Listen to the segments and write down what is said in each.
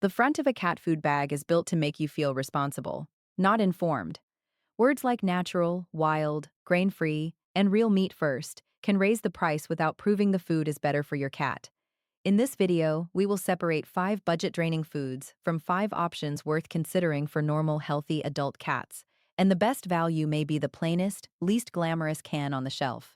The front of a cat food bag is built to make you feel responsible, not informed. Words like natural, wild, grain-free, and real meat first can raise the price without proving the food is better for your cat. In this video, we will separate 5 budget-draining foods from 5 options worth considering for normal, healthy adult cats, and the best value may be the plainest, least glamorous can on the shelf.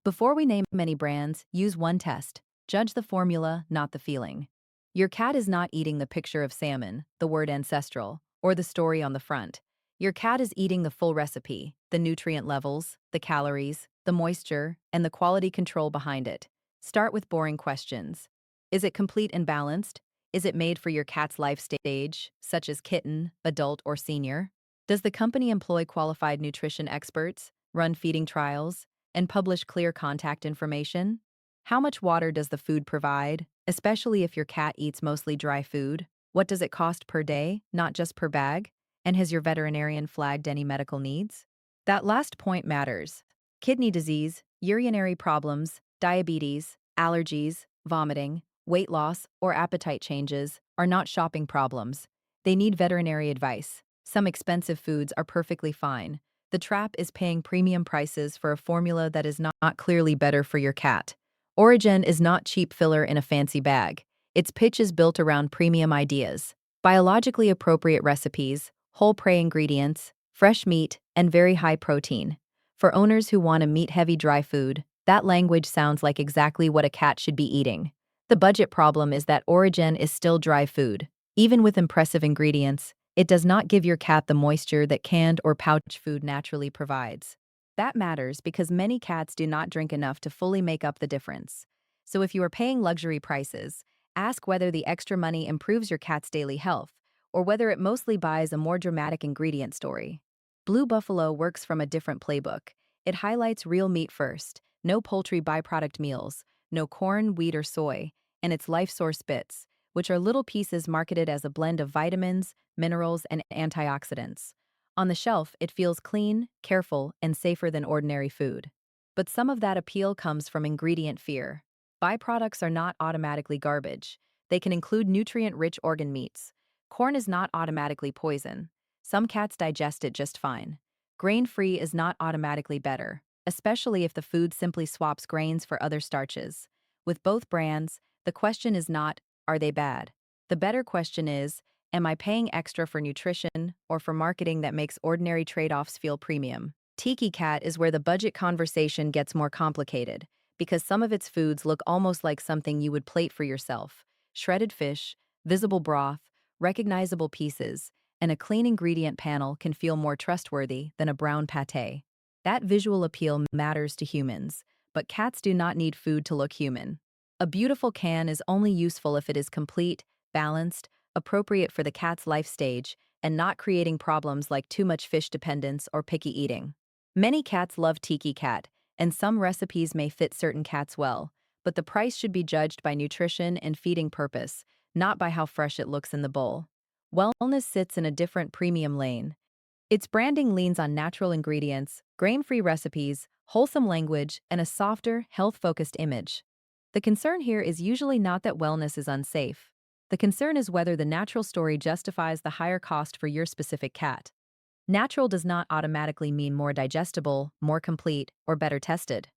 Before we name any brands, use one test. Judge the formula, not the feeling. Your cat is not eating the picture of salmon, the word ancestral, or the story on the front. Your cat is eating the full recipe, the nutrient levels, the calories, the moisture, and the quality control behind it. Start with boring questions. Is it complete and balanced? Is it made for your cat's life stage, such as kitten, adult, or senior? Does the company employ qualified nutrition experts, run feeding trials, and publish clear contact information? How much water does the food provide, especially if your cat eats mostly dry food? What does it cost per day, not just per bag? And has your veterinarian flagged any medical needs? That last point matters. Kidney disease, urinary problems, diabetes, allergies, vomiting, weight loss, or appetite changes are not shopping problems. They need veterinary advice. Some expensive foods are perfectly fine. The trap is paying premium prices for a formula that is not clearly better for your cat. Orijen is not cheap filler in a fancy bag. Its pitch is built around premium ideas, biologically appropriate recipes, whole prey ingredients, fresh meat, and very high protein. For owners who want a meat-heavy dry food, that language sounds like exactly what a cat should be eating. The budget problem is that Orijen is still dry food. Even with impressive ingredients, it does not give your cat the moisture that canned or pouch food naturally provides. That matters because many cats do not drink enough to fully make up the difference. So if you are paying luxury prices, ask whether the extra money improves your cat's daily health, or whether it mostly buys a more dramatic ingredient story. Blue Buffalo works from a different playbook. It highlights real meat first, no poultry byproduct meals, no corn, wheat, or soy, and its life source bits, which are little pieces marketed as a blend of vitamins, minerals, and antioxidants. On the shelf, it feels clean, careful, and safer than ordinary food. But some of that appeal comes from ingredient fear. Byproducts are not automatically garbage. They can include nutrient-rich organ meats. Corn is not automatically poison. Some cats digest it just fine. Grain-free is not automatically better, especially if the food simply swaps grains for other starches. With both brands, the question is not, are they bad? The better question is, am I paying extra for nutrition or for marketing that makes ordinary trade-offs feel premium? Tiki Cat is where the budget conversation gets more complicated, because some of its foods look almost like something you would plate for yourself. Shredded fish, visible broth, recognizable pieces, and a clean ingredient panel can feel more trustworthy than a brown pâté. That visual appeal matters to humans, but cats do not need food to look human. A beautiful can is only useful if it is complete, balanced, appropriate for the cat's life stage, and not creating problems like too much fish dependence or picky eating. Many cats love Tiki Cat, and some recipes may fit certain cats well, but the price should be judged by nutrition and feeding purpose, not by how fresh it looks in the bowl. Wellness sits in a different premium lane. Its branding leans on natural ingredients, grain-free recipes, wholesome language, and a softer, health-focused image. The concern here is usually not that wellness is unsafe. The concern is whether the natural story justifies the higher cost for your specific cat. Natural does not automatically mean more digestible, more complete, or better tested.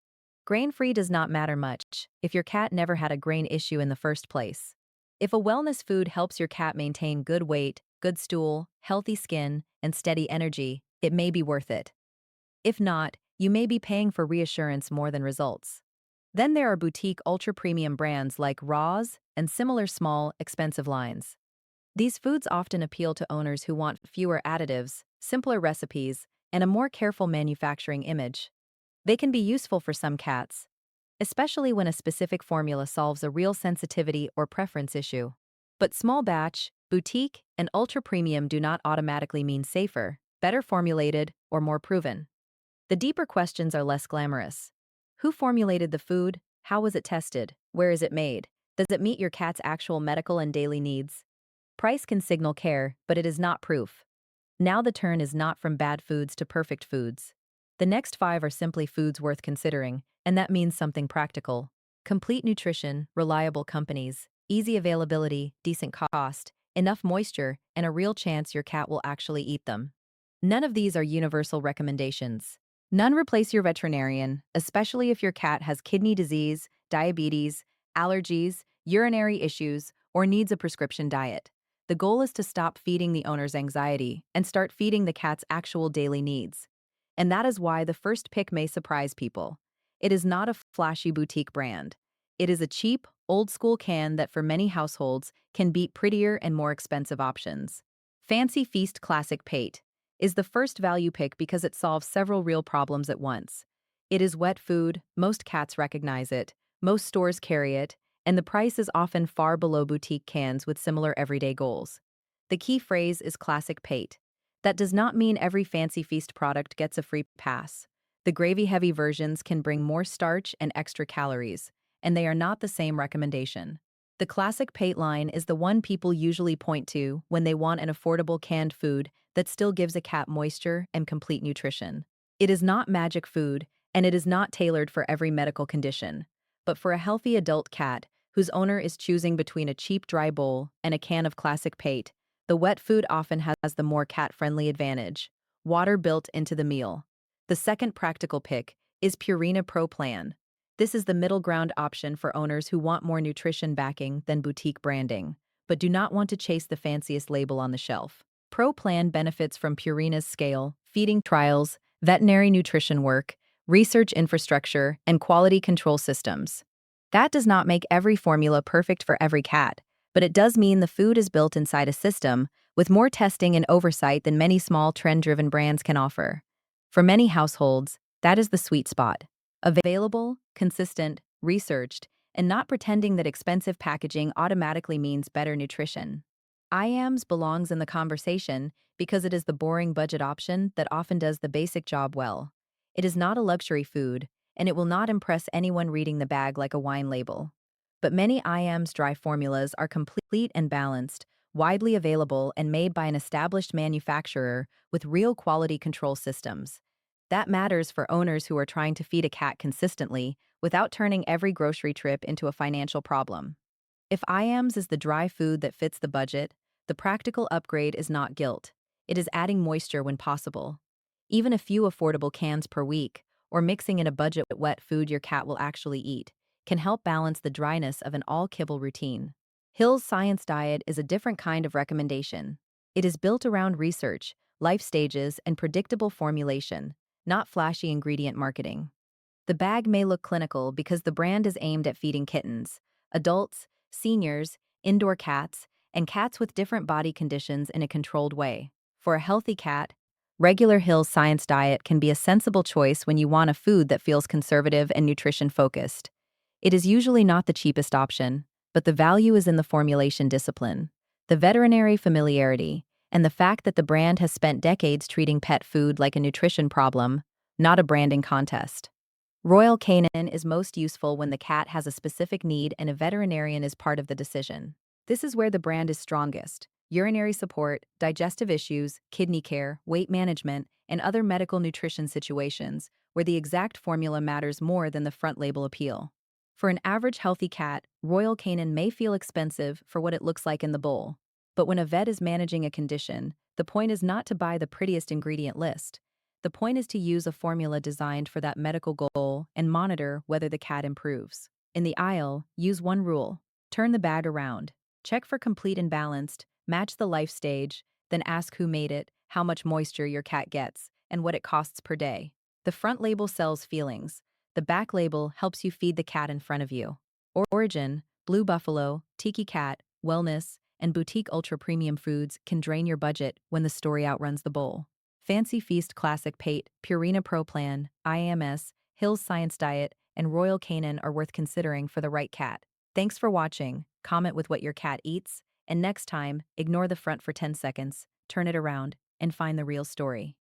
Grain-free does not matter much if your cat never had a grain issue in the first place. If a wellness food helps your cat maintain good weight, good stool, healthy skin, and steady energy, it may be worth it. If not, you may be paying for reassurance more than results. Then there are boutique ultra-premium brands like Roz and similar small, expensive lines. These foods often appeal to owners who want fewer additives, simpler recipes, and a more careful manufacturing image. They can be useful for some cats, especially when a specific formula solves a real sensitivity or preference issue. But small batch, boutique, and ultra-premium do not automatically mean safer, better formulated, or more proven. The deeper questions are less glamorous. Who formulated the food? How was it tested? Where is it made? Does it meet your cat's actual medical and daily needs? Price can signal care, but it is not proof. Now the turn is not from bad foods to perfect foods. The next 5 are simply foods worth considering, and that means something practical. Complete nutrition, reliable companies, easy availability, decent cost, enough moisture, and a real chance your cat will actually eat them. None of these are universal recommendations. None replace your veterinarian, especially if your cat has kidney disease, diabetes, allergies, urinary issues, or needs a prescription diet. The goal is to stop feeding the owner's anxiety and start feeding the cat's actual daily needs. And that is why the first pick may surprise people. It is not a flashy boutique brand. It is a cheap, old-school can that for many households can beat prettier and more expensive options. Fancy Feast Classic Pate is the first value pick because it solves several real problems at once. It is wet food, most cats recognize it, most stores carry it, and the price is often far below boutique cans with similar everyday goals. The key phrase is Classic Pate. That does not mean every Fancy Feast product gets a free pass. The gravy-heavy versions can bring more starch and extra calories, and they are not the same recommendation. The Classic Pate line is the one people usually point to when they want an affordable canned food that still gives a cat moisture and complete nutrition. It is not magic food, and it is not tailored for every medical condition. But for a healthy adult cat, whose owner is choosing between a cheap dry bowl and a can of Classic Pate, the wet food often has the more cat-friendly advantage: water built into the meal. The second practical pick is Purina Pro Plan. This is the middle ground option for owners who want more nutrition backing than boutique branding, but do not want to chase the fanciest label on the shelf. Pro Plan benefits from Purina's scale, feeding trials, veterinary nutrition work, research infrastructure, and quality control systems. That does not make every formula perfect for every cat, but it does mean the food is built inside a system with more testing and oversight than many small trend-driven brands can offer. For many households, that is the sweet spot. Available, consistent, researched, and not pretending that expensive packaging automatically means better nutrition. IAMS belongs in the conversation because it is the boring budget option that often does the basic job well. It is not a luxury food, and it will not impress anyone reading the bag like a wine label. But many IAMS dry formulas are complete and balanced, widely available, and made by an established manufacturer with real quality control systems. That matters for owners who are trying to feed a cat consistently without turning every grocery trip into a financial problem. If IAMS is the dry food that fits the budget, the practical upgrade is not guilt. It is adding moisture when possible. Even a few affordable cans per week, or mixing in a budget wet food your cat will actually eat, can help balance the dryness of an all-kibble routine. Hill's Science Diet is a different kind of recommendation. It is built around research, life stages, and predictable formulation, not flashy ingredient marketing. The bag may look clinical because the brand is aimed at feeding kittens, adults, seniors, indoor cats, and cats with different body conditions in a controlled way. For a healthy cat, regular Hill's Science Diet can be a sensible choice when you want a food that feels conservative and nutrition-focused. It is usually not the cheapest option, but the value is in the formulation discipline, the veterinary familiarity, and the fact that the brand has spent decades treating pet food like a nutrition problem, not a branding contest. Royal Canin is most useful when the cat has a specific need and a veterinarian is part of the decision. This is where the brand is strongest: urinary support, digestive issues, kidney care, weight management, and other medical nutrition situations where the exact formula matters more than the front label appeal. For an average healthy cat, Royal Canin may feel expensive for what it looks like in the bowl. But when a vet is managing a condition, the point is not to buy the prettiest ingredient list. The point is to use a formula designed for that medical goal and monitor whether the cat improves. In the aisle, use one rule: turn the bag around. Check for complete and balanced, match the life stage, then ask who made it, how much moisture your cat gets, and what it costs per day. The front label sells feelings. The back label helps you feed the cat in front of you. Origin, Blue Buffalo, Tiki Cat, Wellness, and boutique ultra-premium foods can drain your budget when the story outruns the bowl. Fancy Feast Classic Pate, Purina Pro Plan, IAMS, Hill's Science Diet, and Royal Canin are worth considering for the right cat. Thanks for watching. Comment with what your cat eats, and next time, ignore the front for 10 seconds, turn it around, and find the real story.